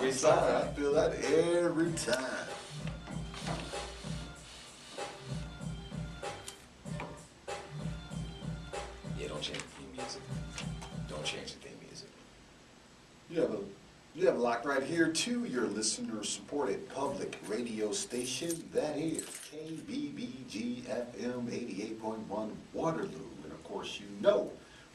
every time. I feel that every time. Yeah, don't change the theme music. Don't change the theme music. You have it locked right here to your listener-supported public radio station. That is KBBG FM 88.1 Waterloo. And of course, you know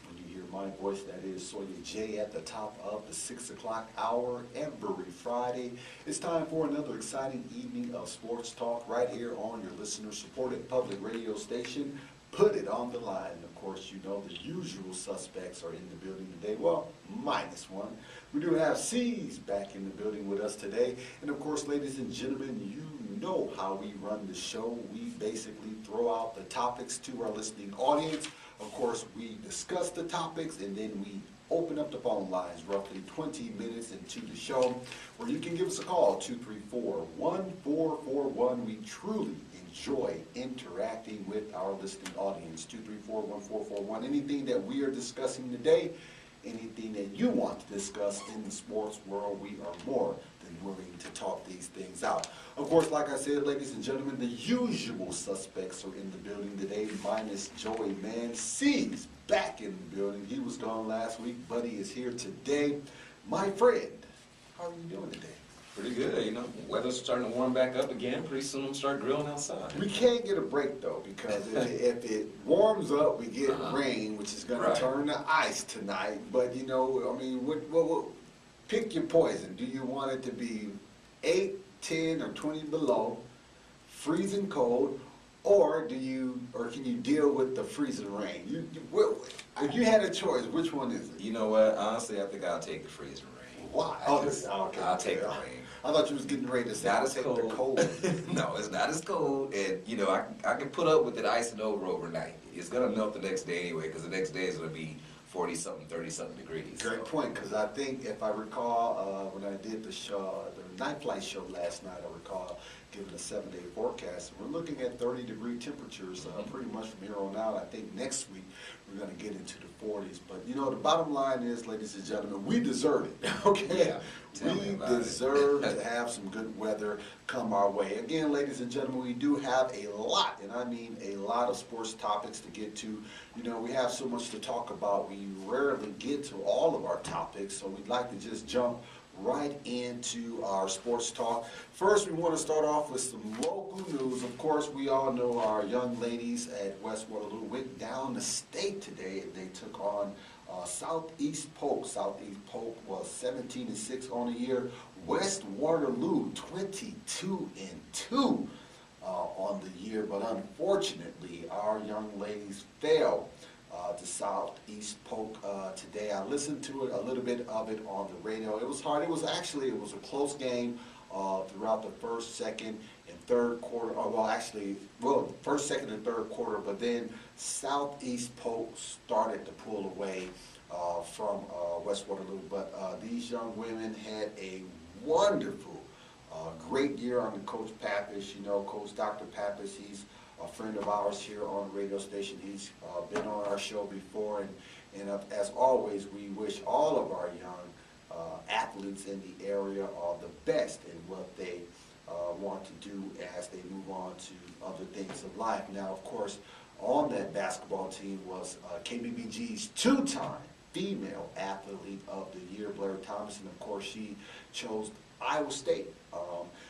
when you hear my voice, that is Sawyer J at the top of the 6 o'clock hour every Friday. It's time for another exciting evening of sports talk right here on your listener-supported public radio station. Put it on the line. And of course, you know the usual suspects are in the building today. Well, minus one. We do have C's back in the building with us today. And of course, ladies and gentlemen, you know how we run the show. We basically throw out the topics to our listening audience. Of course, we discuss the topics and then we open up the phone lines roughly 20 minutes into the show where you can give us a call, 234-1441. We truly enjoy interacting with our listening audience, 234-1441. Anything that we are discussing today, anything that you want to discuss in the sports world, we are more than willing to talk these things out. Of course, like I said, ladies and gentlemen, the usual suspects are in the building today, minus Joey Man. C's back in the building. He was gone last week. Buddy is here today. My friend, how are you doing today? Pretty good, you know. Weather's starting to warm back up again. Pretty soon we'll start grilling outside. We can't get a break though, because if it warms up, we get rain, which is going to turn to ice tonight. But you know, I mean, pick your poison. Do you want it to be 8, 10, or 20 below, freezing cold, or can you deal with the freezing rain? If you had a choice, which one is it? You know what? Honestly, I think I'll take the freezing rain. Why? Okay. I'll take the rain. I thought you was getting ready to say I'll take the cold. No, it's not as cold, and you know I can put up with it icing over overnight. It's gonna melt the next day anyway, because the next day is gonna be 40-something, 30-something degrees. Great point, because I think if I recall when I did the show, the Night Flight show last night, I recall giving a 7-day forecast. We're looking at 30-degree temperatures pretty much from here on out. I think next week we're going to get into the 40s. But you know, the bottom line is, ladies and gentlemen, we deserve it. Okay, yeah, we deserve to have some good weather come our way. Again, ladies and gentlemen, we do have a lot, and I mean a lot of sports topics to get to. You know, we have so much to talk about. We rarely get to all of our topics, so we'd like to just jump right into our sports talk. First, we want to start off with some local news. Of course, we all know our young ladies at West Waterloo went down the state today. They took on Southeast Polk. Southeast Polk was 17-6 on the year. West Waterloo 22-2 on the year. But unfortunately, our young ladies fell to Southeast Polk today. I listened to it, a little bit of it on the radio. It was hard. It was a close game throughout the first, second, and third quarter. First, second, and third quarter. But then Southeast Polk started to pull away from West Waterloo. But these young women had a wonderful, great year under Coach Pappas. You know, Coach Dr. Pappas, he's a friend of ours here on the radio station. He's been on our show before, and as always, we wish all of our young athletes in the area all the best in what they want to do as they move on to other things of life. Now, of course, on that basketball team was KBBG's two-time female athlete of the year, Blair Thomas, and of course, she chose Iowa State.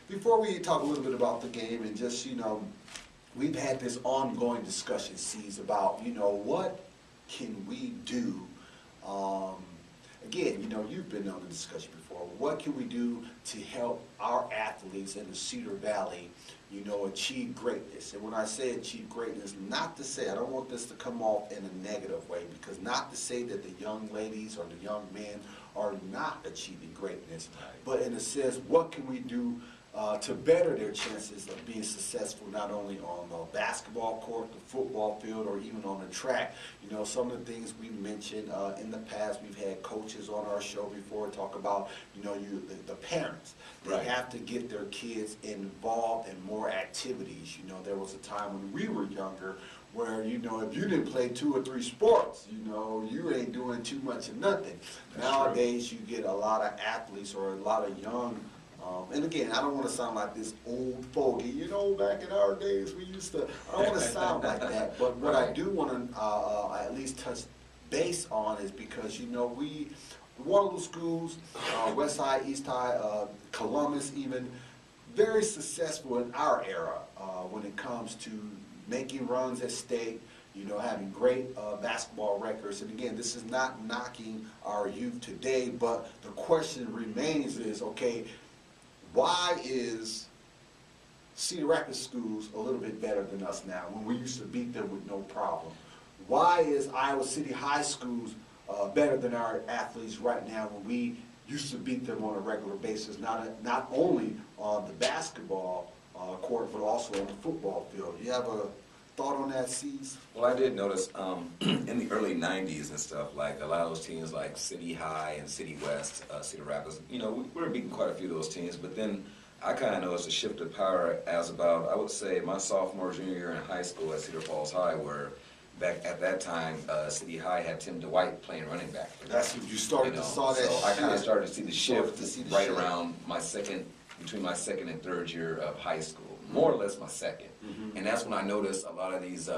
Before we talk a little bit about the game and just, you know, we've had this ongoing discussion, C's, about, you know, what can we do? Again, you know, you've been on the discussion before. What can we do to help our athletes in the Cedar Valley, you know, achieve greatness? And when I say achieve greatness, not to say, I don't want this to come off in a negative way, because not to say that the young ladies or the young men are not achieving greatness, but in a sense, what can we do to better their chances of being successful, not only on the basketball court, the football field, or even on the track. You know, some of the things we mentioned in the past, we've had coaches on our show before talk about, you know, the parents. They have to get their kids involved in more activities. You know, there was a time when we were younger where, you know, if you didn't play 2 or 3 sports, you know, you ain't doing too much of nothing. That's Nowadays, you get a lot of athletes or a lot of young, and again, I don't want to sound like this old fogey, you know, back in our days, we used to, I don't want to sound like that, but what I do want to at least touch base on is because, you know, we, Waterloo schools, West Side, East Side, Columbus even, very successful in our era when it comes to making runs at state, you know, having great basketball records. And again, this is not knocking our youth today, but the question remains is, okay, why is Cedar Rapids schools a little bit better than us now when we used to beat them with no problem? Why is Iowa City high schools better than our athletes right now when we used to beat them on a regular basis, not only on the basketball court, but also on the football field? You have a thought on that, C's? Well, I did notice in the early 90s and stuff, like a lot of those teams like City High and City West, Cedar Rapids, you know, we were beating quite a few of those teams, but then I kind of noticed a shift of power as about, I would say, my sophomore, junior year in high school at Cedar Falls High, where back at that time, City High had Tim Dwight playing running back. That's when you started to saw that so I kind of shift. started to see the shift right shift. around between my second and third year of high school, more or less my second. And that's when I noticed a lot of these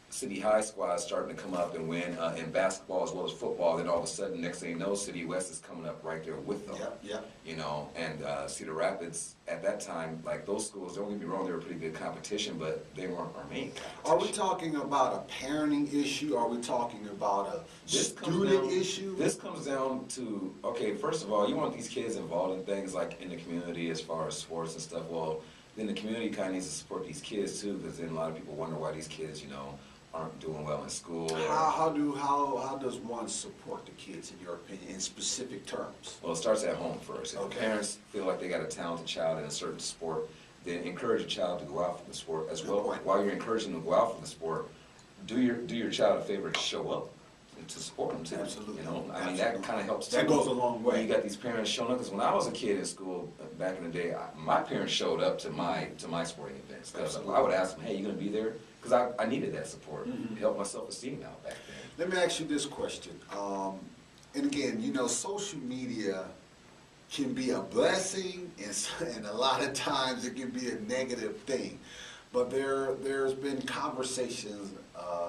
City High squads starting to come up and win in basketball as well as football. Then all of a sudden, next thing you know, City West is coming up right there with them. Yep. You know, and Cedar Rapids at that time, like those schools, don't get me wrong, they were pretty good competition, but they weren't our main competition. Are we talking about a parenting issue? Are we talking about a student issue? This comes down to, okay, first of all, you want these kids involved in things like in the community as far as sports and stuff. Well, then the community kind of needs to support these kids too, because then a lot of people wonder why these kids, you know, aren't doing well in school. How does one support the kids, in your opinion, in specific terms? Well, it starts at home first. If Okay. parents feel like they got a talented child in a certain sport, then encourage a child to go out for the sport as well. Good point. While you're encouraging them to go out for the sport, do your child a favor to show up and to support them too. Absolutely. You know, I mean, Absolutely. that kind of helps too. That goes a long way. When you got these parents showing up, because when I was a kid in school back in the day, my parents showed up to my sporting events. Because I would ask them, hey, you gonna be there? Because I needed that support to help my self-esteem out back then. Let me ask you this question. And again, you know, social media can be a blessing, and a lot of times it can be a negative thing. But there's been conversations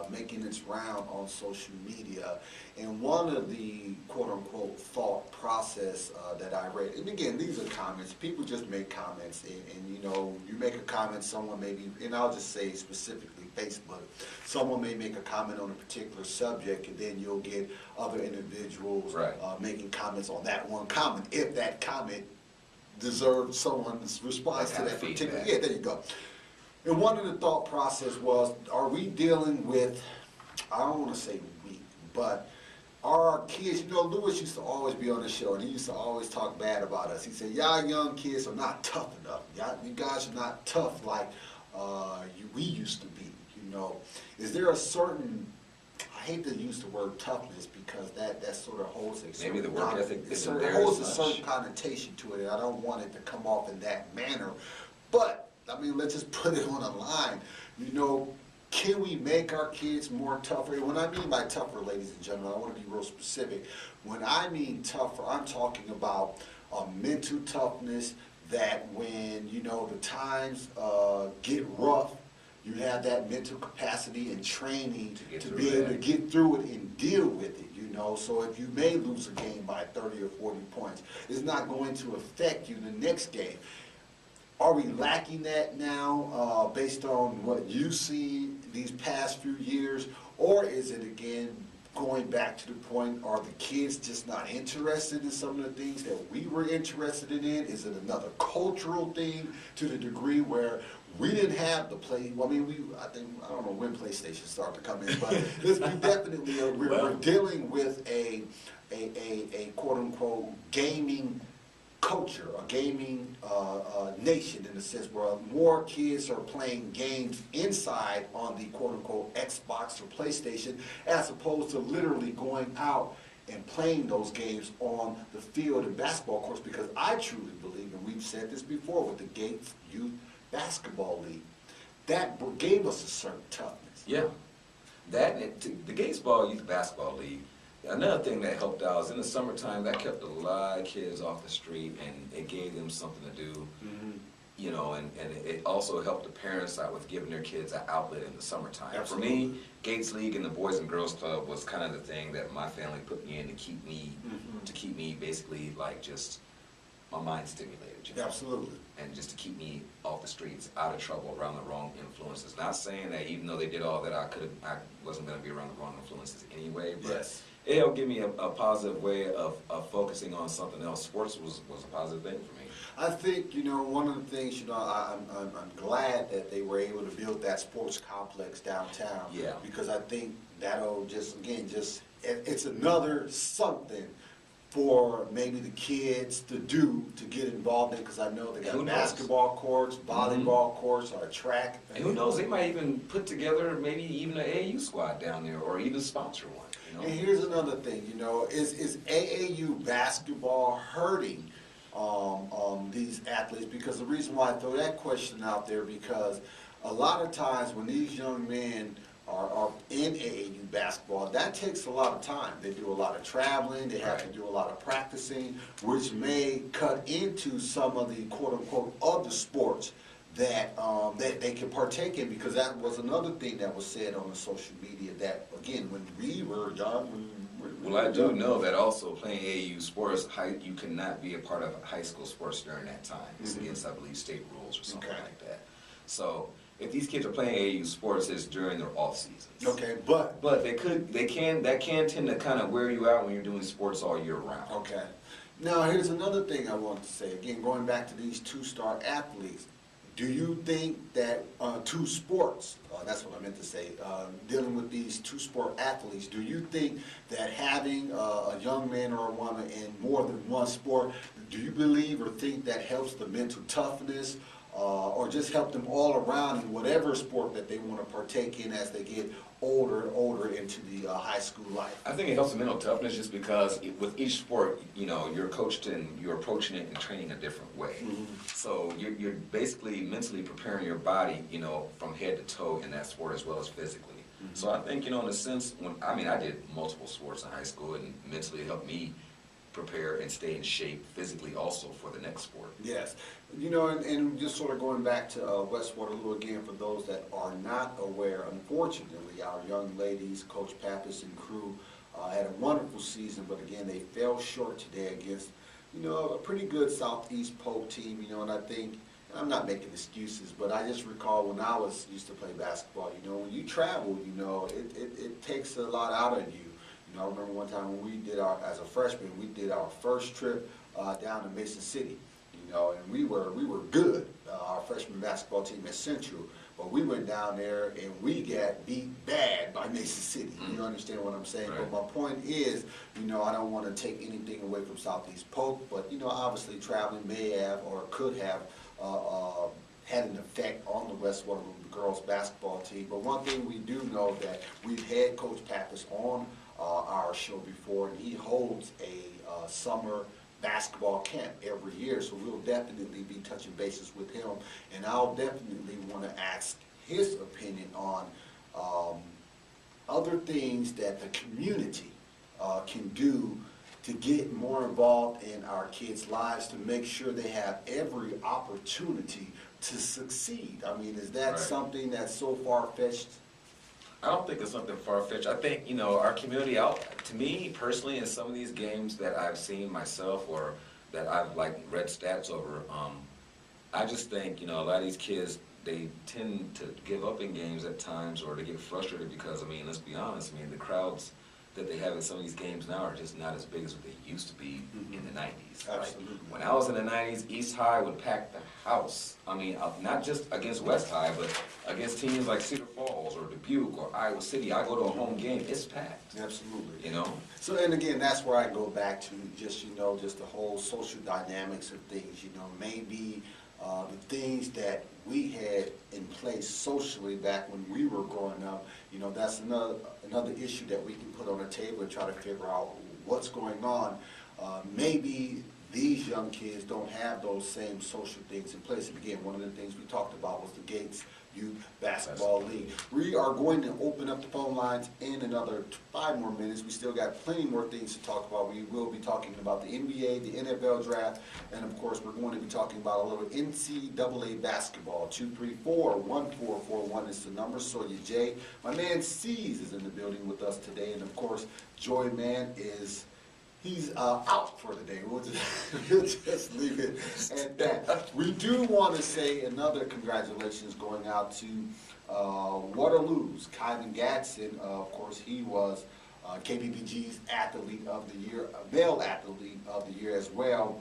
making its round on social media, and one of the quote-unquote thought process that I read, and again, these are comments, people just make comments, and you know, you make a comment, someone maybe, and I'll just say specifically Facebook, someone may make a comment on a particular subject, and then you'll get other individuals making comments on that one comment, if that comment deserves someone's response to that particular, yeah, there you go. And one of the thought process was, are we dealing with, I don't want to say weak, but are our kids, you know, Lewis used to always be on the show, and he used to always talk bad about us. He said, y'all young kids are not tough enough. You guys are not tough like we used to be, you know. Is there a certain, I hate to use the word toughness because that sort of holds a certain, maybe the work ethic isn't there it holds a as certain much connotation to it, and I don't want it to come off in that manner. But I mean, let's just put it on a line. You know, can we make our kids more tougher? And when I mean by tougher, ladies and gentlemen, I want to be real specific. When I mean tougher, I'm talking about a mental toughness that when, you know, the times get rough, you have that mental capacity and training to be able to get through it and deal with it, you know. So if you may lose a game by 30 or 40 points, it's not going to affect you the next game. Are we lacking that now based on what you see these past few years? Or is it, again, going back to the point, are the kids just not interested in some of the things that we were interested in? Is it another cultural thing to the degree where we didn't have the play? Well, I mean, I don't know when PlayStation started to come in, but we definitely we're dealing with a quote-unquote gaming culture, a gaming nation, in a sense where more kids are playing games inside on the quote-unquote Xbox or PlayStation as opposed to literally going out and playing those games on the field and basketball courts, because I truly believe, and we've said this before with the Gates Youth Basketball League, that gave us a certain toughness. Yeah, that and the Gates Ball Youth Basketball League. Another thing that helped out is in the summertime that kept a lot of kids off the street and it gave them something to do. You know, and it also helped the parents out with giving their kids an outlet in the summertime. Absolutely. For me, Gates League and the Boys and Girls Club was kind of the thing that my family put me in to keep me basically like just my mind stimulated. You know? Absolutely. And just to keep me off the streets, out of trouble, around the wrong influences. Not saying that even though they did all that, I wasn't going to be around the wrong influences anyway. But Yes. it helped give me a positive way of focusing on something else. Sports was a positive thing for me. I think, you know, one of the things, you know, I'm glad that they were able to build that sports complex downtown. Yeah. Because I think that'll it's another something for maybe the kids to do to get involved in, because I know they got basketball courts, volleyball courts, or track. And who knows, they might even put together maybe even an AAU squad down there or even sponsor one. You know? And here's another thing, you know, is AAU basketball hurting these athletes? Because the reason why I throw that question out there, because a lot of times when these young men are in AAU basketball, that takes a lot of time. They do a lot of traveling, they have to do a lot of practicing, which may cut into some of the quote-unquote other sports that they can partake in, because that was another thing that was said on the social media that, again, when we were young, well, I do know that also playing AAU sports, you cannot be a part of high school sports during that time. It's against, I believe, state rules or something like that. So if these kids are playing AAU sports, it's during their off seasons. Okay, but that can tend to kind of wear you out when you're doing sports all year round. Okay. Now here's another thing I want to say. Again, going back to these two-star athletes, do you think that two sports, that's what I meant to say, dealing with these two-sport athletes, do you think that having a young man or a woman in more than one sport, do you believe or think that helps the mental toughness or just help them all around in whatever sport that they want to partake in as they get older and older into the high school life? I think it helps the mental toughness just because with each sport, you know, you're coached and you're approaching it and training a different way. So you're basically mentally preparing your body, you know, from head to toe in that sport as well as physically. So I think, you know, in a sense, I did multiple sports in high school and mentally it helped me prepare and stay in shape physically also for the next sport. Yes. You know, and just sort of going back to West Waterloo again, for those that are not aware, unfortunately, our young ladies, Coach Pappas and crew, had a wonderful season, but again, they fell short today against, you know, a pretty good Southeast Polk team, you know, and I think, I'm not making excuses, but I just recall when I used to play basketball, you know, when you travel, you know, it takes a lot out of you. You know, I remember one time when we did as a freshman, we did our first trip down to Mason City, you know, and we were good, our freshman basketball team at Central, but we went down there and we got beat bad by Mason City. You understand what I'm saying? Right. But my point is, you know, I don't want to take anything away from Southeast Polk, but, you know, obviously traveling may have or could have had an effect on the West Waterloo girls basketball team. But one thing we do know that we've had Coach Pappas on our show before, and he holds a summer basketball camp every year, so we'll definitely be touching bases with him, and I'll definitely want to ask his opinion on other things that the community can do to get more involved in our kids' lives, to make sure they have every opportunity to succeed. I mean, is that something that's so far-fetched? I don't think it's something far-fetched. I think, you know, our community out, to me personally, in some of these games that I've seen myself or that I've like read stats over, I just think, you know, a lot of these kids, they tend to give up in games at times or they get frustrated because, I mean, let's be honest, I mean, the crowds that they have in some of these games now are just not as big as what they used to be in the 90s. Absolutely. Right? When I was in the 90s, East High would pack the house. I mean, not just against West High, but against teams like Cedar Falls or Dubuque or Iowa City. I go to a home game, it's packed. Absolutely. You know? So, and again, that's where I go back to just, you know, just the whole social dynamics of things, you know, maybe the things that we had in place socially back when we were growing up, you know, that's another issue that we can put on the table and try to figure out what's going on. Maybe these young kids don't have those same social things in place. And again, one of the things we talked about was the Gates Youth Basketball League. We are going to open up the phone lines in another 5 more minutes. We still got plenty more things to talk about. We will be talking about the NBA, the NFL draft, and of course we're going to be talking about a little NCAA basketball. 234-1441 is the number. Sawyer J. My man C's is in the building with us today, and of course Joy Man he's out for the day. We'll just leave it at that. We do want to say another congratulations going out to Waterloo's Kyvan Gadsden. Of course, he was KBBG's Athlete of the Year, male Athlete of the Year as well.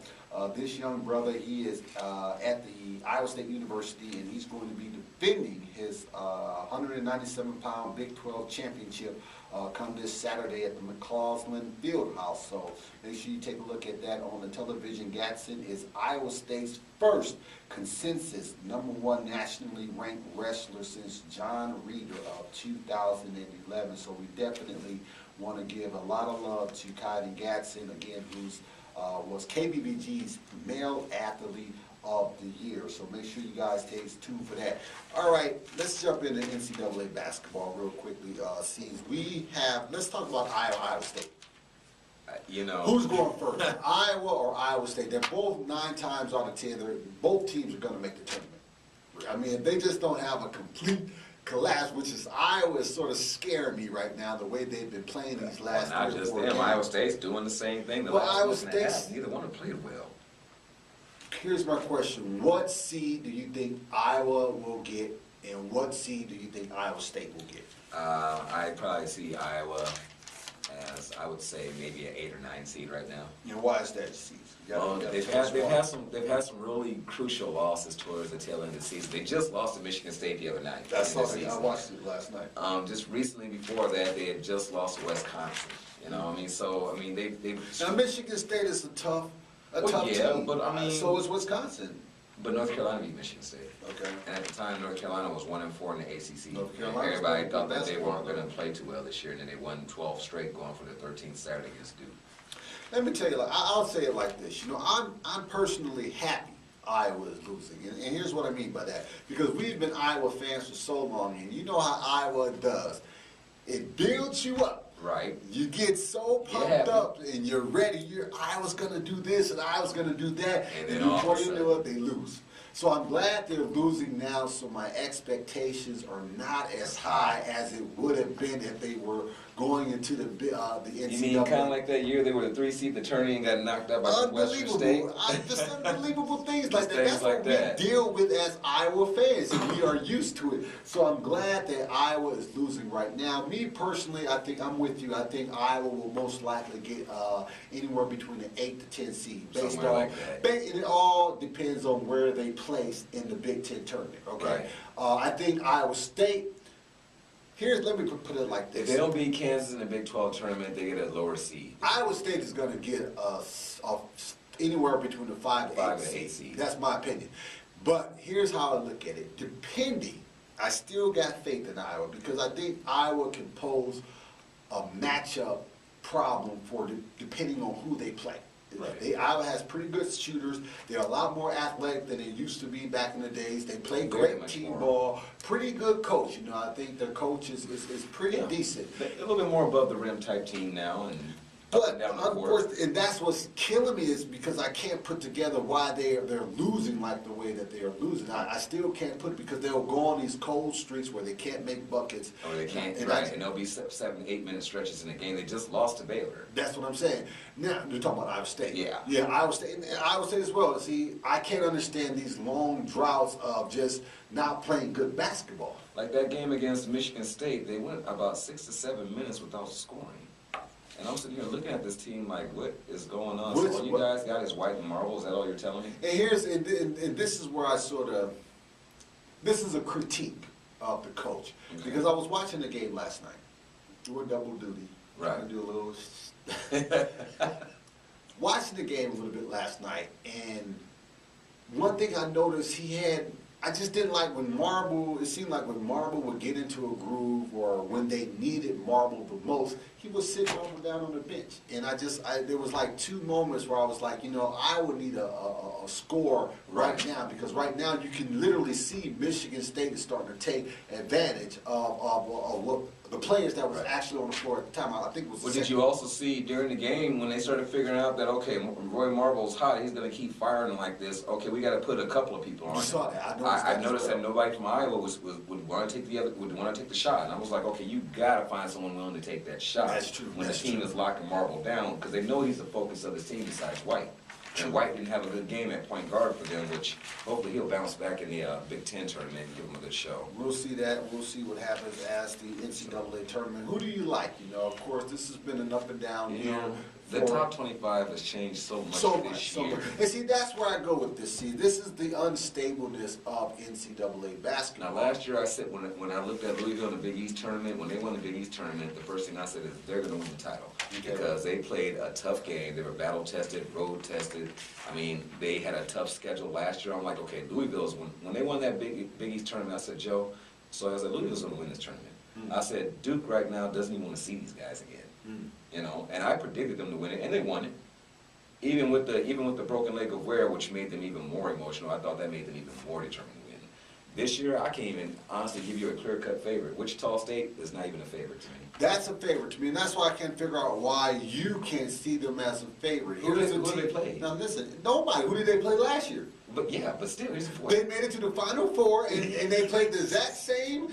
This young brother, he is at the Iowa State University, and he's going to be defending his 197-pound Big 12 championship come this Saturday at the McCausland Fieldhouse. So make sure you take a look at that on the television. Gadsden is Iowa State's first consensus #1 nationally ranked wrestler since John Reeder of 2011. So we definitely want to give a lot of love to Kyvan Gadsden, again, who's was KBBG's male athlete of the year. So make sure you guys stay tuned for that. All right, let's jump into NCAA basketball real quickly. Let's talk about Iowa State. Who's going first, Iowa or Iowa State? They're both 9 times out of 10. Both teams are going to make the tournament. I mean, they just don't have a complete collapse, which is Iowa is sort of scaring me right now, the way they've been playing these last 3 or 4 games. Not just them, Iowa State's doing the same thing. Iowa State, neither one have played well. Here's my question. What seed do you think Iowa will get, and what seed do you think Iowa State will get? I probably see Iowa as, I would say, maybe an 8 or 9 seed right now. And why is that, seed? They've had some really crucial losses towards the tail end of the season. They just lost to Michigan State the other night. That's something I watched it last night. Just recently before that, they had just lost to Wisconsin. Now Michigan State is a tough team. But so is Wisconsin. But North Carolina beat Michigan State. Okay. And at the time, North Carolina was 1-4 in the ACC. Everybody thought that they weren't going to play too well this year, and then they won 12 straight, going for the 13th Saturday against Duke. Let me tell you, I'll say it like this. I'm personally happy Iowa is losing, and here's what I mean by that. Because we've been Iowa fans for so long, and you know how Iowa does. It builds you up. Right. You get so pumped up, and you're ready. Iowa's going to do this, and Iowa's going to do that, and before you know it, they lose. So I'm glad they're losing now, so my expectations are not as high as it would have been if they were going into the NCAA. You mean kind of like that year they were the 3 seed, the tourney, and got knocked out by Western State? Just unbelievable things like that. That's like what we deal with as Iowa fans, and we are used to it. So I'm glad that Iowa is losing right now. Me personally, I think I'm with you. I think Iowa will most likely get anywhere between an 8 to 10 seed. Somewhere like that. It all depends on where they place in the Big Ten tournament. Okay, right. I think Iowa State. Let me put it like this. If they don't beat Kansas in the Big 12 tournament, they get a lower seed. Iowa State is going to get anywhere between the 5 to 8 seed. That's my opinion. But here's how I look at it. I still got faith in Iowa because I think Iowa can pose a matchup problem depending on who they play. Right. Iowa has pretty good shooters. They're a lot more athletic than they used to be back in the days. They play great team ball. Pretty good coach. I think their coach is pretty decent. A little bit more above the rim type team now, and but and that's what's killing me is because I can't put together why they're losing like the way that they are losing. I still can't put it because they'll go on these cold streaks where they can't make buckets. Or they can't, and there'll be 7, 8 minute stretches in the game. They just lost to Baylor. That's what I'm saying. Now, you're talking about Iowa State. Yeah, Iowa State. And Iowa State as well. See, I can't understand these long droughts of just not playing good basketball. Like that game against Michigan State, they went about 6 to 7 minutes without scoring. And I'm sitting here looking at this team like, what is going on? So all you guys got is white and marble? Is that all you're telling me? And this is where this is a critique of the coach. Okay. Because I was watching the game last night. We were double duty. Right. Trying to do a little... Watching the game a little bit last night, and one thing I noticed, he had I just didn't like when Marble, it seemed like when Marble would get into a groove or when they needed Marble the most, he would sit Marble down on the bench. And there was like 2 moments where I was like, I would need a score right now, because right now you can literally see Michigan State is starting to take advantage of what the players that was actually on the floor at the time. I think it was. Well, did you also see during the game when they started figuring out that, okay, Roy Marble's hot, he's going to keep firing like this, okay, we got to put a couple of people on You him. saw that. I noticed that nobody from Iowa would want to take the shot, and I was like, okay, you got to find someone willing to take that shot. That's true. When the team is locking Marble down, because they know he's the focus of his team besides White. And White didn't have a good game at point guard for them, which hopefully he'll bounce back in the Big Ten tournament and give them a good show. We'll see that. We'll see what happens as the NCAA tournament. Who do you like? Of course, this has been an up and down year. The top 25 has changed so much this year. And see, that's where I go with this. See, this is the unstableness of NCAA basketball. Now, last year I said, when I looked at Louisville in the Big East tournament, when they won the Big East tournament, the first thing I said is they're going to win the title. Because they played a tough game. They were battle-tested, road-tested. I mean, they had a tough schedule last year. I'm like, okay, Louisville's when they won that Big East tournament, I said, Joe, so I was like, Louisville's going to win this tournament. I said, Duke right now doesn't even want to see these guys again. And I predicted them to win it, and they won it. Even with the broken leg of Ware, which made them even more emotional, I thought that made them even more determined to win. This year, I can't even honestly give you a clear-cut favorite. Wichita State is not even a favorite to me. That's a favorite to me, and that's why I can't figure out why you can't see them as a favorite. Who did they play? Now listen, nobody. Who did they play last year? But still, here's the point. They made it to the Final Four, and they played the exact same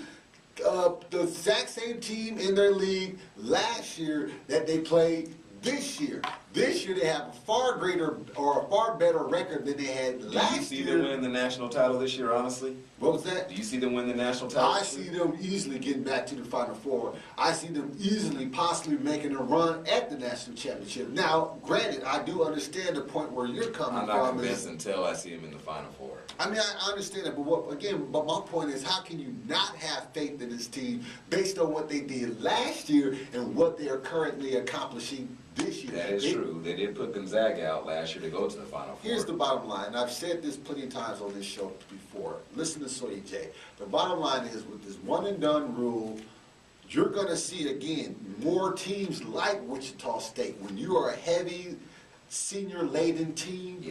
team in their league last year that they played this year. This year they have a far greater or a far better record than they had last year. Do you see them win the national title this year, honestly? What was that? Do you see them win the national title? I see them easily getting back to the Final Four. I see them easily possibly making a run at the national championship. Now, granted, I do understand the point where you're coming from. I'm not convinced until I see them in the Final Four. I mean, I understand it, but my point is, how can you not have faith in this team based on what they did last year and what they are currently accomplishing this year? That is true. They did put Gonzaga out last year to go to the Final Four. Here's the bottom line, and I've said this plenty of times on this show before. Listen to Soy J. The bottom line is, with this one-and-done rule, you're going to see, again, more teams like Wichita State. When you are a heavy, senior-laden team,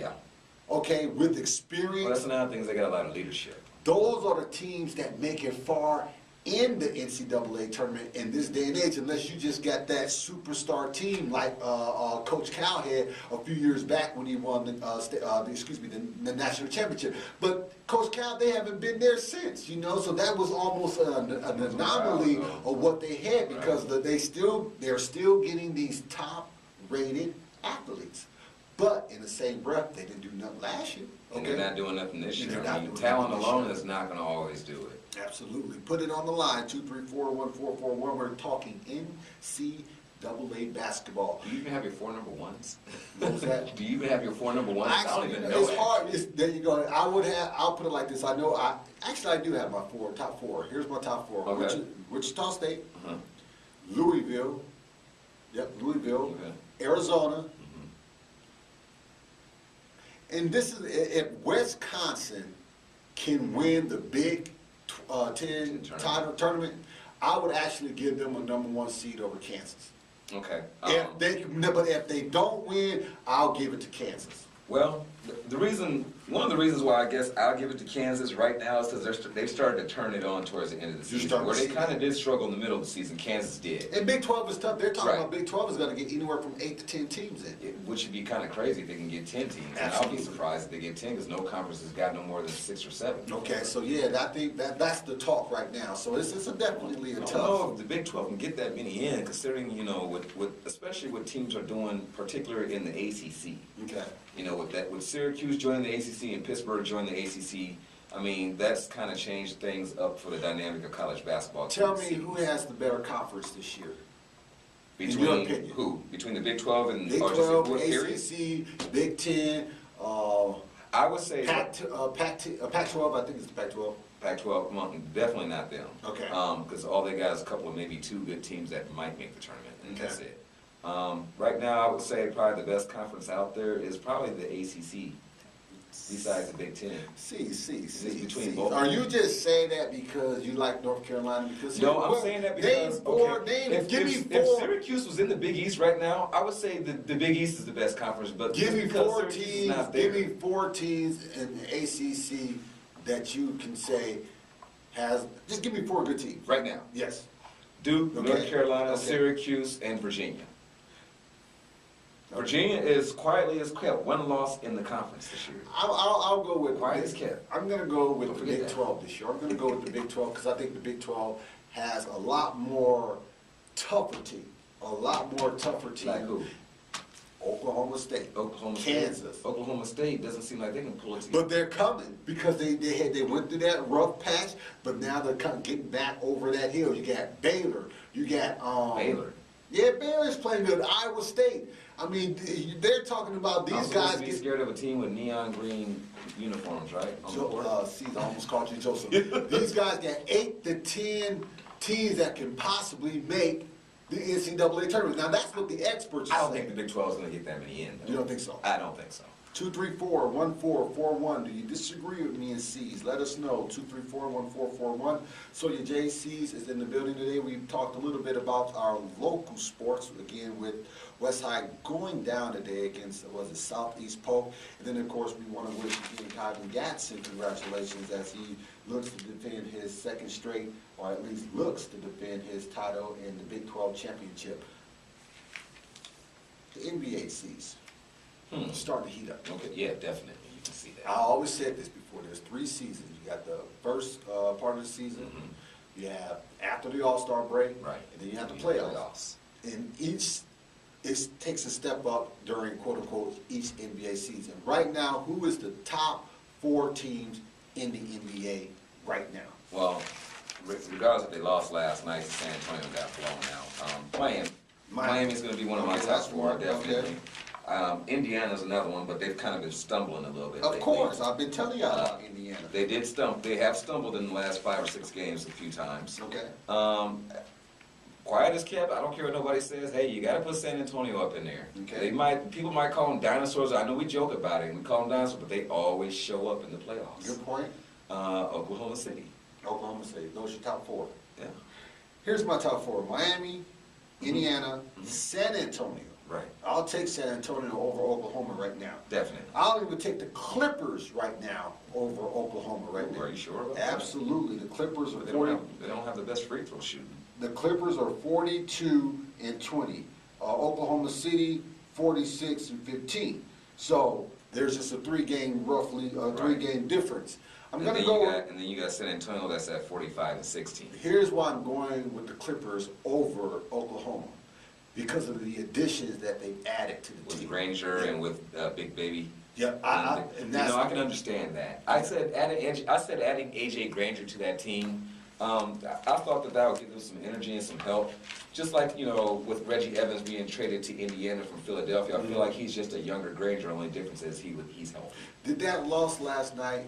okay, with experience. Well, that's another thing, is they got a lot of leadership. Those are the teams that make it far in the NCAA tournament in this day and age, unless you just got that superstar team like Coach Cal had a few years back when he won the national championship. But Coach Cal, they haven't been there since, so that was almost an anomaly of what they had, because they're still getting these top-rated athletes. But in the same breath, they didn't do nothing last year. And they're not doing nothing this year. I mean, talent alone is not going to always do it. Absolutely. Put it on the line, 234-1441. We're talking NCAA basketball. Do you even have your 4 number ones? What was that? Do you even have your 4 number ones? Actually, I don't even know it's it. hard. There you go. I'll put it like this. I do have my top four. Here's my top 4. Okay. Wichita State, Louisville, Louisville, Arizona, and this is if Wisconsin can win the Big Ten title tournament, I would actually give them a number 1 seed over Kansas. Okay. But if they don't win, I'll give it to Kansas. Well, one of the reasons why I guess I'll give it to Kansas right now is because they've started to turn it on towards the end of the season. Where they kind of did struggle in the middle of the season, Kansas did. And Big 12 is tough. They're talking about Big 12 is going to get anywhere from 8 to 10 teams in. Which would be kind of crazy if they can get 10 teams. And I'll be surprised if they get 10, because no conference has got no more than 6 or 7. Okay, so I think that's the talk right now. So it's definitely a tough. I don't know if the Big 12 can get that many in, considering, especially what teams are doing, particularly in the ACC. Okay. With Syracuse joining the ACC and Pittsburgh joining the ACC, I mean, that's kind of changed things up for the dynamic of college basketball. Tell me who has the better conference this year? In your opinion. Who? Between the Big 12 and Big 12, ACC, Big 10. I would say Pac-12. I think it's the Pac-12. Pac-12, definitely not them. Okay. Because all they got is a couple of maybe 2 good teams that might make the tournament, and that's it. Right now, I would say probably the best conference out there is probably the ACC. besides the Big Ten. See. between both. Are you just saying that because you like North Carolina? Because No, I'm saying that because if Syracuse was in the Big East right now, I would say the Big East is the best conference. But give me because four Syracuse is teams. not there, Give me 4 teams in the ACC that you can say has. Just give me 4 good teams right now. Yes. Duke, Okay. North Carolina, Okay. Syracuse, and Virginia. Okay. Virginia is quietly as kept 1 loss in the conference this year. I'll go with Quiet as kept. I'm going to go with Don't the forget Big that. 12 this year. I'm going to go with the Big 12 because I think the Big 12 has a lot more tougher team. Like who? Oklahoma State, Oklahoma Kansas. State. Oklahoma State doesn't seem like they can pull it together. But they're coming because they went through that rough patch, but now they're getting back over that hill. You got Baylor. You got Baylor. Yeah, Baylor's playing good. Iowa State. I mean, they're talking about these I'm guys supposed to be scared of a team with neon green uniforms, right? On the court. I almost called you Joseph. These guys got 8 to 10 teams that can possibly make the NCAA tournament. Now that's what the experts are I don't saying. think the Big 12 is going to get that many in. Though. You don't think so? I don't think so. 234-1441. Do you disagree with me in C's? Let us know. 234-1441. So your JC's is in the building today. We've talked a little bit about our local sports, again with West High going down today against, Southeast Polk. And then, of course, we want to wish again Kyvan Gatson congratulations as he looks to defend his 2nd straight, or at least looks to defend his title in the Big 12 championship. The NBA sees. Starting to heat up. Okay, yeah, definitely. You can see that. I always said this before. There's 3 seasons. You got the first part of the season. You have after the All-Star break. Right. And then you have the playoffs. And each, it takes a step up during, quote-unquote, each NBA season. Right now, who is the top 4 teams in the NBA right now? Well, regardless if they lost last night, San Antonio got blown out. Miami's going to be one of my top 4, definitely. Okay. Indiana's another one, but they've kind of been stumbling a little bit. Of course, I've been telling y'all about Indiana. They did They have stumbled in the last 5 or 6 games a few times. Okay. Quiet as kept. I don't care what nobody says. Hey, you got to put San Antonio up in there. Okay. People might call them dinosaurs. I know we joke about it and we call them dinosaurs, but they always show up in the playoffs. Good point. Oklahoma City. Oklahoma City. Those are your top 4. Yeah. Here's my top 4: Miami, Indiana, San Antonio. Right. I'll take San Antonio over Oklahoma right now. Definitely. I'll even take the Clippers right now over Oklahoma right now. Are you sure about that? Absolutely. The Clippers are But 40. they don't have the best free throw shooting. The Clippers are 42-20. Oklahoma City 46-15. So there's just a 3-game roughly 3-game difference. And then you got San Antonio that's at 45-16. Here's why I'm going with the Clippers over Oklahoma. Because of the additions that they've added to the team. With Granger and with Big Baby. Yeah, I can understand that. I said adding AJ Granger to that team. I thought that would give them some energy and some help. Just like with Reggie Evans being traded to Indiana from Philadelphia, I feel like he's just a younger Granger. Only difference is he's healthy. Did that loss last night,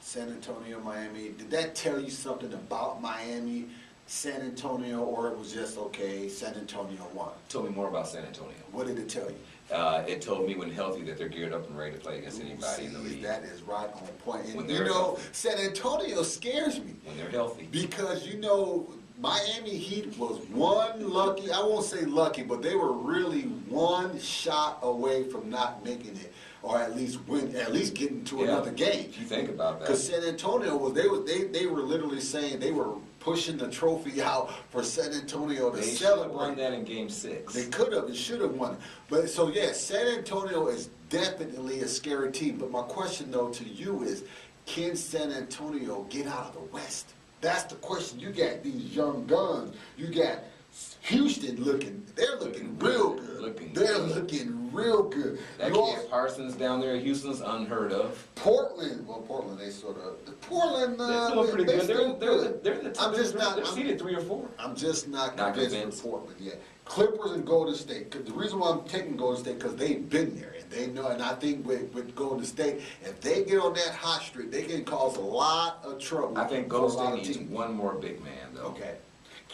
San Antonio, Miami? Did that tell you something about Miami? San Antonio, or it was just okay, San Antonio won? Told me more about San Antonio. What did it tell you? It told me when healthy that they're geared up and ready to play against anybody in the league. That is right on point. And When they're healthy. San Antonio scares me. When they're healthy. Because Miami Heat was one lucky, I won't say lucky, but they were really one shot away from not making it, or at least getting to another game. If you think about that. Because San Antonio they were literally saying they were pushing the trophy out for San Antonio to celebrate. They should have won that in Game 6. They could have and should have won. But so yeah, San Antonio is definitely a scary team. But my question though to you is, can San Antonio get out of the West? That's the question. You got these young guns. You got Houston they're looking real good. They're looking real good. That kid Parsons down there at Houston's unheard of. Portland, they sort of. Portland, they're doing pretty good. They're in the top. They're seeded 3 or 4. I'm just not convinced with Portland yet. Clippers and Golden State. The reason why I'm taking Golden State because they've been there and they know. And I think with Golden State, if they get on that hot streak, they can cause a lot of trouble. I think Golden State needs one more big man though. Okay.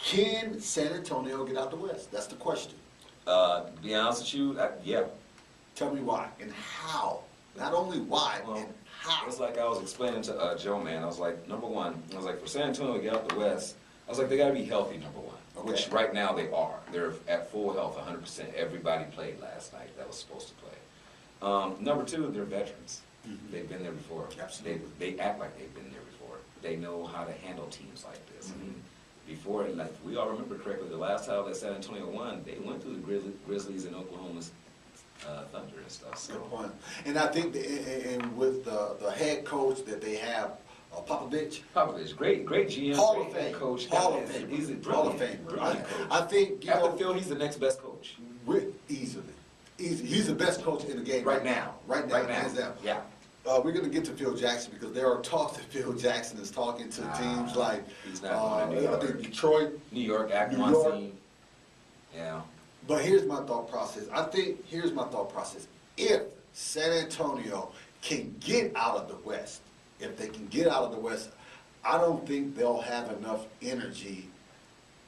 Can San Antonio get out the West? That's the question. To be honest with you, yeah. Tell me why and how. Not only why, Well, and how. it's like I was explaining to Joe, man. I was like, number one, I was like, for San Antonio to get out the West, I was like, they got to be healthy, number one. Okay. Which right now they are. They're at full health, 100%. Everybody played last night that was supposed to play. Number two, they're veterans. Mhm. They've been there before. Absolutely. They act like they've been there before. They know how to handle teams like this. I Mhm. mean, before, like we all remember correctly, the last time that San Antonio won, they went through the Grizzlies and Oklahoma's Thunder and stuff. So. Good point. And I think, and with the head coach that they have, Popovich. Popovich, great GM, Hall great of head Fame. coach. Hall of Fame. He's a Hall of brilliant, Fame. brilliant coach. I think, you After know, Phil, he's the next best coach. easily. He's the best coach in the game Right now. Right now, Right now. hands down. Yeah. We're going to get to Phil Jackson because there are talks that Phil Jackson is talking to teams like he's not going to New I think York. Detroit. New York, act New one York. team. Yeah. But here's my thought process. Here's my thought process. If San Antonio can get out of the West, I don't think they'll have enough energy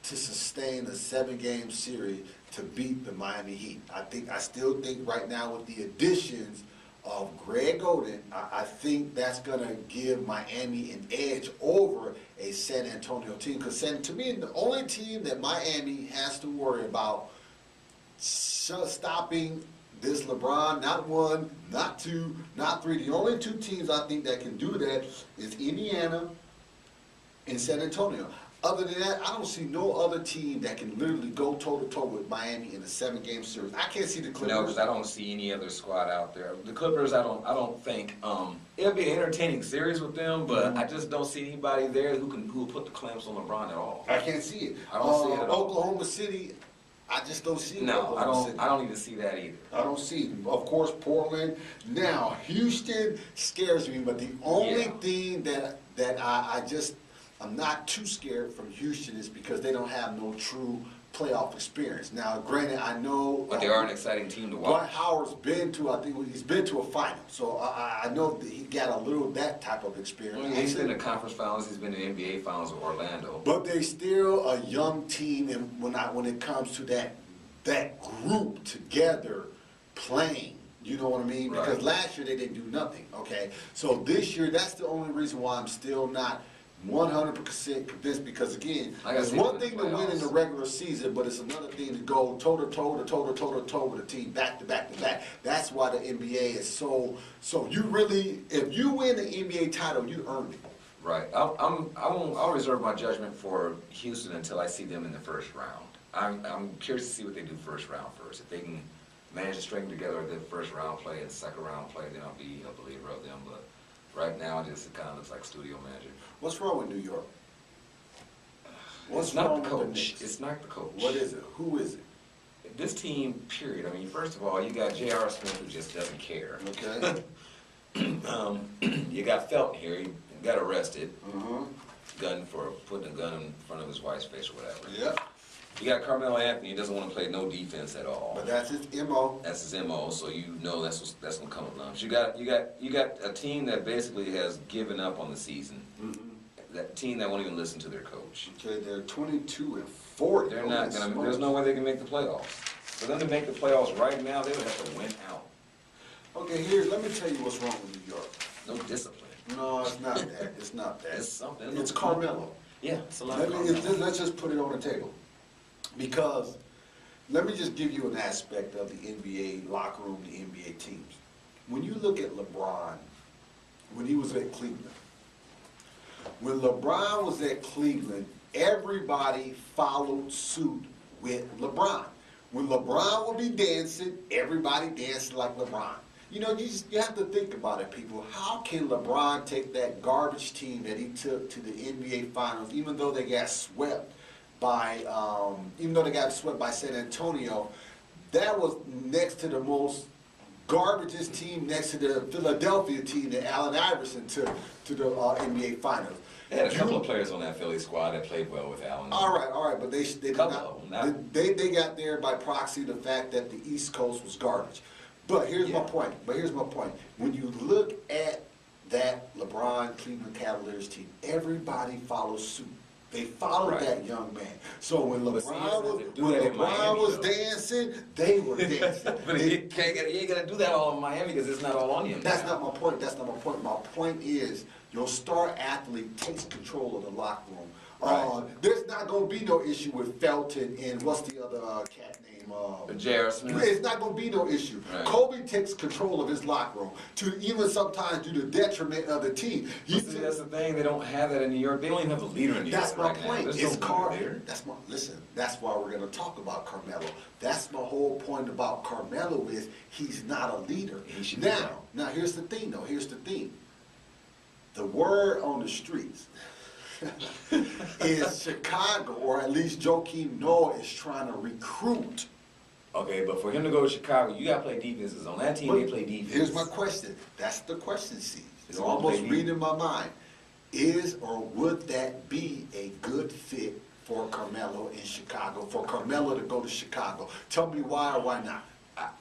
to sustain a 7-game series to beat the Miami Heat. I still think right now with the additions of Greg Oden, I think that's going to give Miami an edge over a San Antonio team. Because to me, the only team that Miami has to worry about stopping this LeBron, not one, not two, not three. The only two teams I think that can do that is Indiana and San Antonio. Other than that, I don't see no other team that can literally go toe-to-toe with Miami in a 7-game series. I can't see the Clippers. No, because I don't see any other squad out there. The Clippers, I don't think it'll be an entertaining series with them, but I just don't see anybody there who will put the clamps on LeBron at all. I can't see it. I don't see it at all. Oklahoma City, I just don't see it. No, Oklahoma City. I don't even see that either. I don't see it. Of course, Portland. Now, Houston scares me, but the only thing that I'm not too scared from Houston is because they don't have no true playoff experience. Now, granted, I know, But they are an exciting team to watch. Dwight Howard's been to, I think he's been to a final, so I know that he got a little that type of experience. Well, he's been to conference finals. He's been to NBA finals with Orlando. But they still a young team, and when it comes to that group together playing, you know what I mean? Right. Because last year they didn't do nothing. Okay, so this year that's the only reason why I'm still not 100% convinced. Because again, it's one thing to win in the regular season, but it's another thing to go toe to toe with a team back to back to back. That's why the NBA is so. You really, if you win the NBA title, you earned it. Right. I'll reserve my judgment for Houston until I see them in the first round. I'm curious to see what they do first round first. If they can manage to string together their first round play and second round play, then I'll be a believer of them. But right now, it kind of looks like studio magic. What's wrong with New York? It's not the coach. It's not the coach. What is it? Who is it? This team, period. I mean, first of all, you got J.R. Smith who just doesn't care. Okay. You got Felton here. He got arrested. Uh-huh. For putting a gun in front of his wife's face or whatever. Yep. You got Carmelo Anthony. He doesn't want to play no defense at all. But that's his MO. That's his MO. So you know that's gonna come with lumps. You got a team that basically has given up on the season. Mm-hmm. That team that won't even listen to their coach. Okay, they're 22-40. They're not gonna. There's no way they can make the playoffs. For them to make the playoffs right now, they would have to win out. Okay, let me tell you what's wrong with New York. No discipline. No, it's not that. It's not that. It's something. It's Carmelo. Yeah, it's a lot. Let's just put it on the table. Because let me just give you an aspect of the NBA locker room, the NBA teams. When you look at LeBron, when he was at Cleveland, when LeBron was at Cleveland, everybody followed suit with LeBron. When LeBron would be dancing, everybody danced like LeBron. You know, you have to think about it, people. How can LeBron take that garbage team that he took to the NBA Finals, even though they got swept by San Antonio? That was next to the most garbageous team, next to the Philadelphia team that Allen Iverson took to the NBA Finals. They had a couple of players on that Philly squad that played well with Allen. All right, but they did not. They got there by proxy the fact that the East Coast was garbage. But here's my point. When you look at that LeBron Cleveland Cavaliers team, everybody follows suit. They followed Right. that young man. So when But see, LeBron was though. dancing, they were dancing. But you ain't gonna do that all in Miami because it's not all on him. That's not my point. That's not my point. My point is your star athlete takes control of the locker room. Right. There's not going to be no issue with Felton and what's the other cat name? J.R. Smith. It's not going to be no issue. Right. Kobe takes control of his locker room to even sometimes do the detriment of the team. See, that's the thing. They don't have that in New York. They don't even have a leader in New York. That's my right point. Now. It's leader. Listen, that's why we're going to talk about Carmelo. That's my whole point about Carmelo is he's not a leader. He should be that. Now here's the thing though. Here's the thing. The word on the streets is Chicago, or at least Joakim Noah is trying to recruit. Okay, but for him to go to Chicago, you got to play defenses. On that team, they play defense. Here's my question. That's the question, see. It's You're almost reading my mind. Is or would that be a good fit for Carmelo in Chicago, for Carmelo to go to Chicago? Tell me why or why not.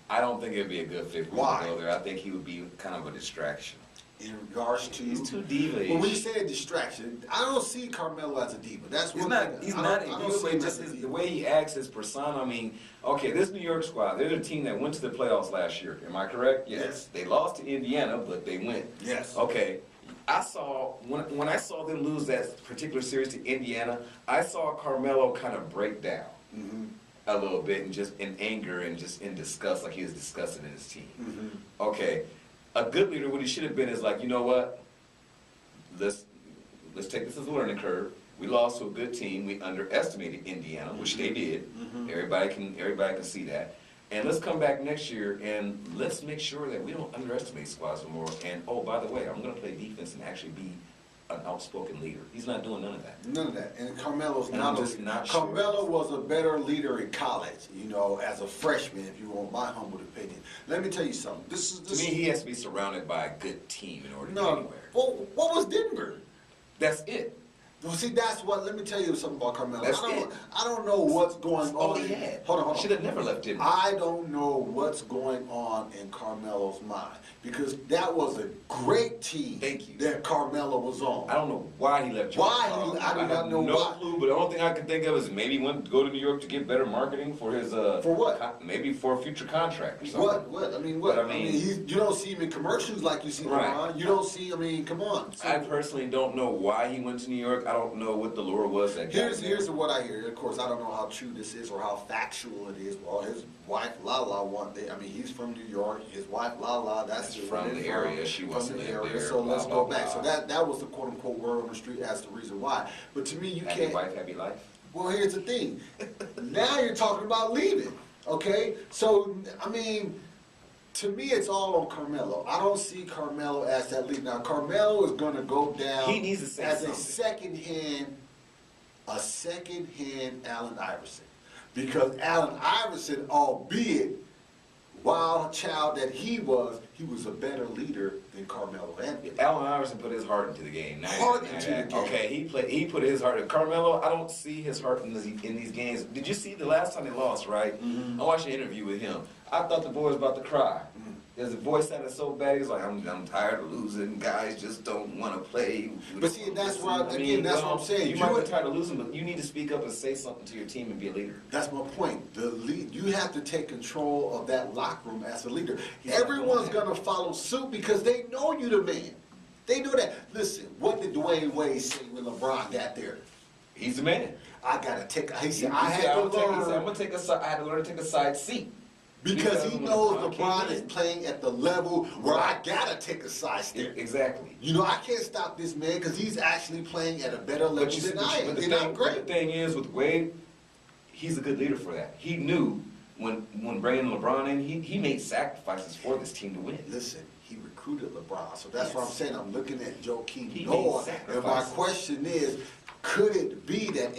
I don't think it'd be a good fit for him Why? to go there. I think he would be kind of a distraction. In regards to, He's too diva-ish. Well, when you say a distraction, I don't see Carmelo as a diva. That's He's one not. thing. He's I not. don't- I A don't diva, see but him just as a the diva. way he acts, his persona. I mean, okay, this New York squad, they're the team that went to the playoffs last year. Am I correct? Yes. They lost to Indiana, but they went. Yes. Okay. I saw when I saw them lose that particular series to Indiana, I saw Carmelo kind of break down a little bit and just in anger and just in disgust, like he was disgusted in his team. Okay, a good leader, what he should have been is like, you know what? Let's take this as a learning curve. We lost to a good team. We underestimated Indiana, which they did. Everybody can see that. And let's come back next year and let's make sure that we don't underestimate squads anymore. And oh, by the way, I'm going to play defense and actually be an outspoken leader. He's not doing none of that. None of that. And Carmelo's And not. I'm just not sure. Carmelo was a better leader in college, you know, as a freshman, if you want my humble opinion. Let me tell you something. To me, he has to be surrounded by a good team in order to get No. anywhere. Well, what was Denver? That's it. Well, see, that's what. Let me tell you something about Carmelo. That's I don't know what's going That's all on. he had. Hold on. Should have never left Denver. I don't know what's going on in Carmelo's mind because that was a great team. Thank you. That Carmelo was on. I don't know why he left. Why Georgia. I do not have know no why. clue. But the only thing I can think of is maybe he went to go to New York to get better marketing for his. For what? Maybe for a future contract or something. What? I mean, what? But I mean, you don't see him in commercials like you see Right. LeBron. You don't see. I mean, come on. So, I personally don't know why he went to New York. I don't know what the lure was that got him there. here's what I hear. Of course, I don't know how true this is or how factual it is. Well, his wife Lala he's from New York. His wife Lala, that's from the area. She wants to from the live area. there, So blah, let's blah, go back. blah. So that was the quote unquote word on the street as the reason why. But to me, you Happy can't. wife, happy life. Well, here's the thing. Now you're talking about leaving. Okay, so I mean. To me, it's all on Carmelo. I don't see Carmelo as that leader. Now, Carmelo is going to go down He needs to say as something. a second-hand Allen Iverson. Because Allen Iverson, albeit wild child that he was a better leader than Carmelo Anthony. Allen Iverson put his heart into the game. Heart into the game. Okay, he put his heart. Carmelo, I don't see his heart in these games. Did you see the last time they lost? Right. I watched an interview with him. I thought the boy was about to cry. His voice sounded so bad. He's like, I'm tired of losing. Guys just don't want to play. But see, that's why again, that's what I'm saying. You might be tired of losing, but you need to speak up and say something to your team and be a leader. That's my point. You have to take control of that locker room as a leader. Everyone's gonna follow suit because they know you the man. They know that. Listen, what did Dwayne Wade say when LeBron got there? He's the man. I gotta take. He said, I had to learn. I I had to learn to take a side seat. because he knows LeBron came is in. playing at the level where I gotta take a side step. Exactly. You know, I can't stop this man because he's actually playing at a better level than I am. But And I'm the great. thing is, with Wade, he's a good leader for that. He knew when bringing LeBron in, he made sacrifices for this team to win. Listen, he recruited LeBron, so that's what I'm saying. I'm looking at Joakim He Noah, made and my sacrifices. question is, could it be that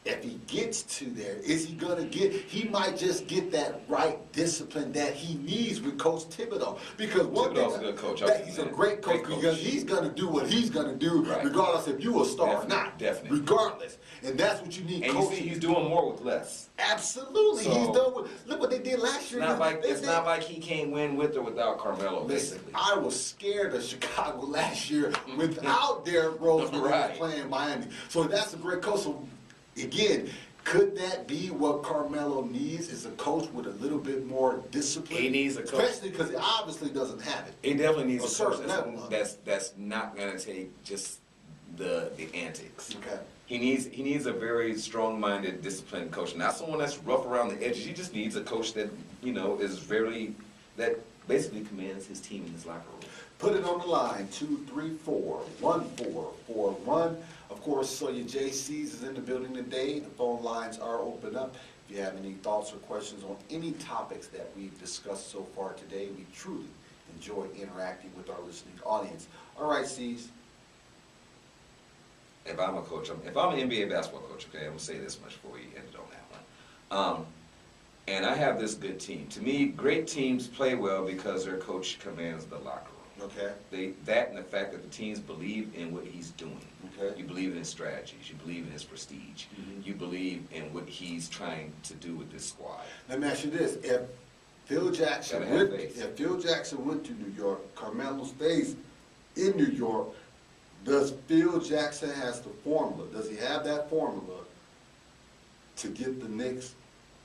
if he gets to there, is he gonna get? He might just get that right discipline that he needs with Coach Thibodeau. Because one Thibodeau's thing, a good coach. that he's a great coach Great coach. because he's gonna do what he's gonna do, Right. regardless if you a star or Definitely, not. definitely. Regardless. And that's what you need. And you see, he's doing more with less. Absolutely. So, he's done with, look what they did last year. It's not like he can't win with or without Carmelo, Listen, basically. I was scared of Chicago last year without Derrick Rose when they were playing Miami. So that's a great coach. So again, could that be what Carmelo needs? Is a coach with a little bit more discipline? He needs a coach, especially because he obviously doesn't have it. He definitely needs a coach level. that's not going to take just the antics. Okay. He needs a very strong-minded, disciplined coach, not someone that's rough around the edges. He just needs a coach that that basically commands his team in his locker room. Put it on the line, 234-1441. Of course, so your JCs is in the building today. The phone lines are open up. If you have any thoughts or questions on any topics that we've discussed so far today, we truly enjoy interacting with our listening audience. All right, C's. If I'm a coach, if I'm an NBA basketball coach, okay, I'm going to say this much before we end it on that one. And I have this good team. To me, great teams play well because their coach commands the locker room. Okay. That and the fact that the teams believe in what he's doing. Okay. You believe in his strategies. You believe in his prestige. Mm-hmm. You believe in what he's trying to do with this squad. Let me ask you this: if Phil Jackson went to New York, Carmelo stays in New York, does Phil Jackson has the formula? Does he have that formula to get the Knicks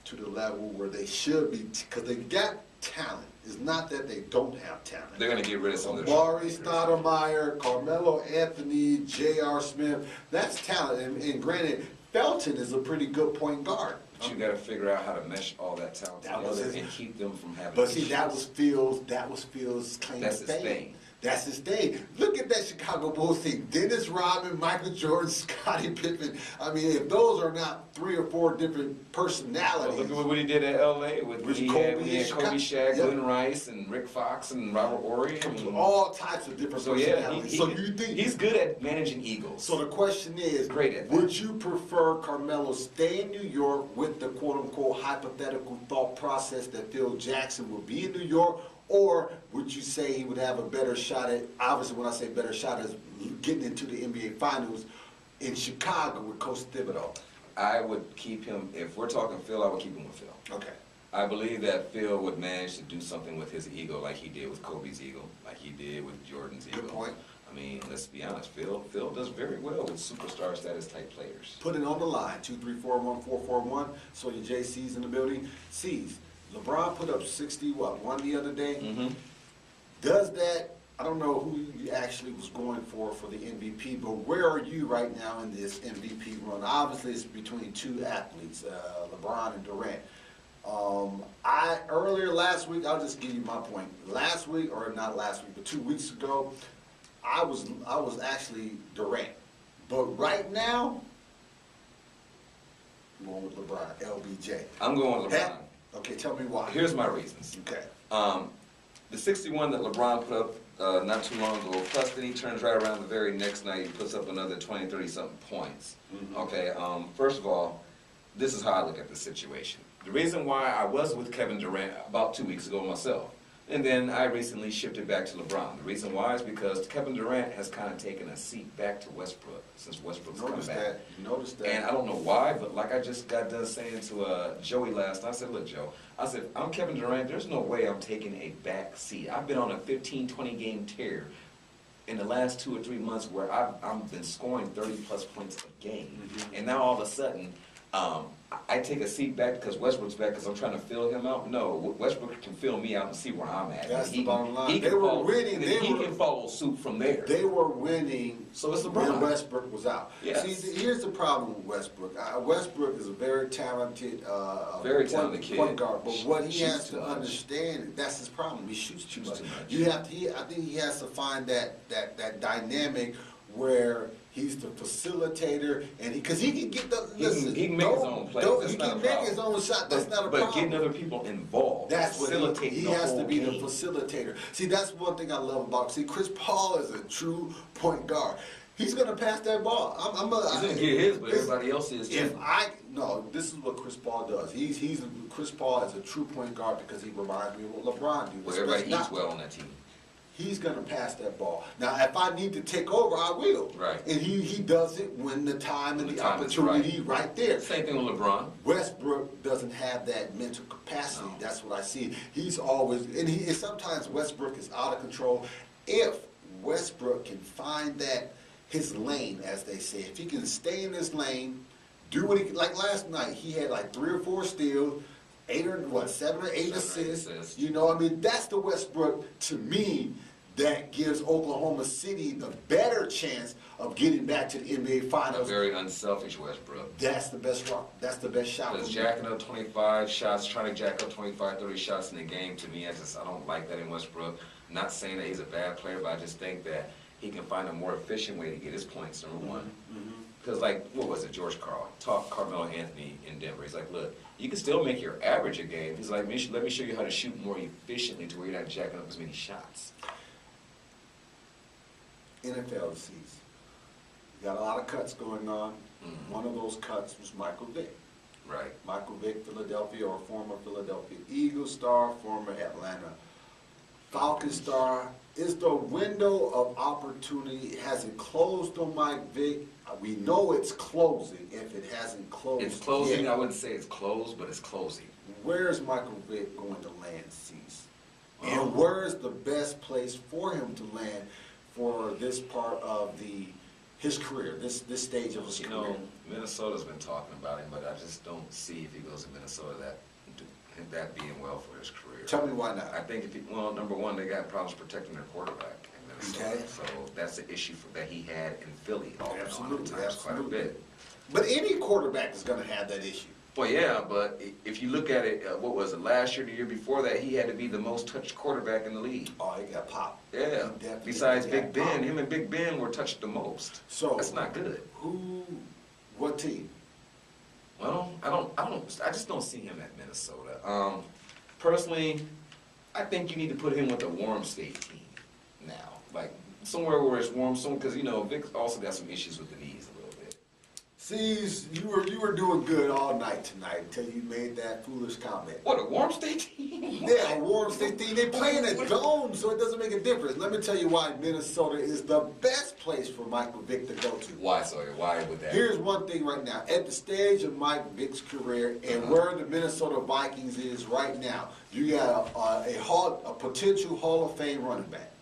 to the level where they should be? Because they got talent. It's not that they don't have talent. They're going to get rid of some of their Amari Stoudemire, Carmelo Anthony, J.R. Smith. That's talent. And granted, Felton is a pretty good point guard. But you got to figure out how to mesh all that talent together and keep them from having. But see, that was Phil's claim to fame. That's his thing. That's his thing. Look at that Chicago Bulls team. Dennis Rodman, Michael Jordan, Scottie Pippen. I mean, if those are not 3 or 4 different personalities. Well, look at what he did at L.A. with when he had Kobe, Shaq, Glenn Rice, and Rick Fox, and Robert Horry. I mean, all types of different personalities. So you think he's good at managing egos. So the question is, great at that. Would you prefer Carmelo stay in New York with the quote-unquote hypothetical thought process that Phil Jackson will be in New York? Or would you say he would have a better shot at, obviously when I say better shot, is getting into the NBA Finals in Chicago with Coach Thibodeau? I would keep him, if we're talking Phil, I would keep him with Phil. Okay. I believe that Phil would manage to do something with his ego like he did with Kobe's ego, like he did with Jordan's ego. Good point. I mean, let's be honest, Phil does very well with superstar status type players. Put it on the line, 234-1441. So your JC's in the building. C's. LeBron put up 61 the other day. Mm-hmm. Does that, I don't know who you actually was going for the MVP, but where are you right now in this MVP run? Obviously, it's between 2 athletes, LeBron and Durant. Earlier last week, I'll just give you my point. Last week, or not last week, but 2 weeks ago, I was actually Durant. But right now, I'm going with LeBron, LBJ. I'm going with LeBron. Okay, tell me why. Here's my reasons. Okay. The 61 that LeBron put up not too long ago, plus then he turns right around the very next night, he puts up another 20, 30-something points. Mm-hmm. Okay, first of all, this is how I look at the situation. The reason why I was with Kevin Durant about 2 weeks ago myself, and then I recently shifted back to LeBron. The reason why is because Kevin Durant has kind of taken a seat back to Westbrook since Westbrook's come back. Notice that. And I don't know why, but like I just got done saying to Joey last night, I said, look, Joe, I said, I'm Kevin Durant. There's no way I'm taking a back seat. I've been on a 15, 20 game tear in the last 2 or 3 months where I've been scoring 30-plus points a game. Mm-hmm. And now all of a sudden, I take a seat back because Westbrook's back because I'm trying to fill him out. No, Westbrook can fill me out and see where I'm at. That's the bottom line. They were winning. He can follow suit from there. They were winning. So it's LeBron. When Westbrook was out. Yes. See, here's the problem with Westbrook. Westbrook is a very talented, kid. Point guard. But what he has to understand, that's his problem. He shoots too much. I think he has to find that dynamic where he's the facilitator, and because he can get the he can make his own plays. He can make his own shot. That's not a problem. But getting other people involved, that's what he has to be game. The facilitator. See, that's one thing I love about. See, Chris Paul is a true point guard. He's gonna pass that ball. He's gonna get his, but everybody else is too. This is what Chris Paul does. Chris Paul is a true point guard because he reminds me of what LeBron do. Well, everybody eats well on that team. he's going to pass that ball. Now, if I need to take over, I will. Right. And he does it when the time and the time is opportunity right there. Same thing with LeBron. Westbrook doesn't have that mental capacity. No. That's what I see. He's always, and sometimes Westbrook is out of control. If Westbrook can find that, his lane, as they say, if he can stay in his lane, do what he, like last night, he had like 3 or 4 steals, 7 or 8 assists. You know, I mean, that's the Westbrook, to me, that gives Oklahoma City the better chance of getting back to the NBA A Finals. very unselfish Westbrook. That's the best rock. That's the best shot. Because jacking up 25 shots, trying to jack up 25, 30 shots in the game, to me, I don't like that in Westbrook. Not saying that he's a bad player, but I just think that he can find a more efficient way to get his points, number one. Because, like, what was it, George Karl? Taught Carmelo Anthony in Denver. He's like, look, you can still make your average a game. He's like, let me show you how to shoot more efficiently to where you're not jacking up as many shots. NFL season. You got a lot of cuts going on. One of those cuts was Michael Vick. Right. Michael Vick, Philadelphia, or former Philadelphia Eagles star, former Atlanta Falcons star. Is the window of opportunity, has it closed on Mike Vick? We know it's closing if it hasn't closed. It's closing. yet. I wouldn't say it's closed, but it's closing. Where's Michael Vick going to land, Cease? And where's the best place for him to land for this part of his career, this stage of his career? You know, Minnesota's been talking about him, but I just don't see if he goes to Minnesota that being well for his career. Tell me why not. I think well, number one, they got problems protecting their quarterback in Minnesota. Okay. So that's the issue that he had in Philly Absolutely, quite a bit. But any quarterback is going to have that issue. Well, yeah, but if you look at it, what was it, last year, the year before that, he had to be the most touched quarterback in the league. Oh, he got popped. Yeah. Besides Big Ben, him and Big Ben were touched the most. So that's not good. What team? Well, I just don't see him at Minnesota. Personally, I think you need to put him with a warm state team now, like somewhere where it's warm, because you know Vic also got some issues with the knees a little bit. See, you were doing good all night tonight until you made that foolish comment. What, a warm state team? Yeah, a warm state team. They play in a dome, so it doesn't make a difference. Let me tell you why Minnesota is the best place for Michael Vick to go to. Why, Sawyer? Why would that? Here's one thing right now. At the stage of Mike Vick's career and where the Minnesota Vikings is right now, you got a potential Hall of Fame running back.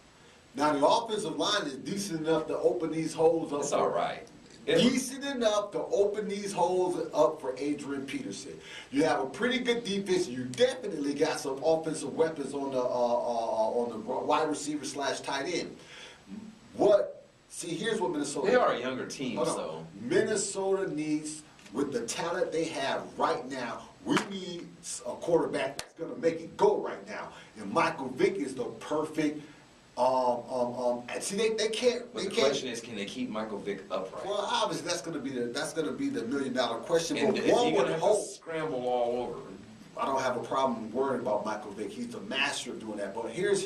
Now, the offensive line is decent enough to open these holes up. It's all right. Decent enough to open these holes up for Adrian Peterson. You have a pretty good defense. You definitely got some offensive weapons on the wide receiver / tight end. Here's what Minnesota. They are a younger team, so Minnesota needs, with the talent they have right now, we need a quarterback that's going to make it go right now. And Michael Vick is the perfect. See, they can't. But the question is, can they keep Michael Vick upright? Well, obviously, that's going to be the $1 million question. And but if one you're would going to hope. scramble all over. I don't have a problem worrying about Michael Vick. He's the master of doing that. But here's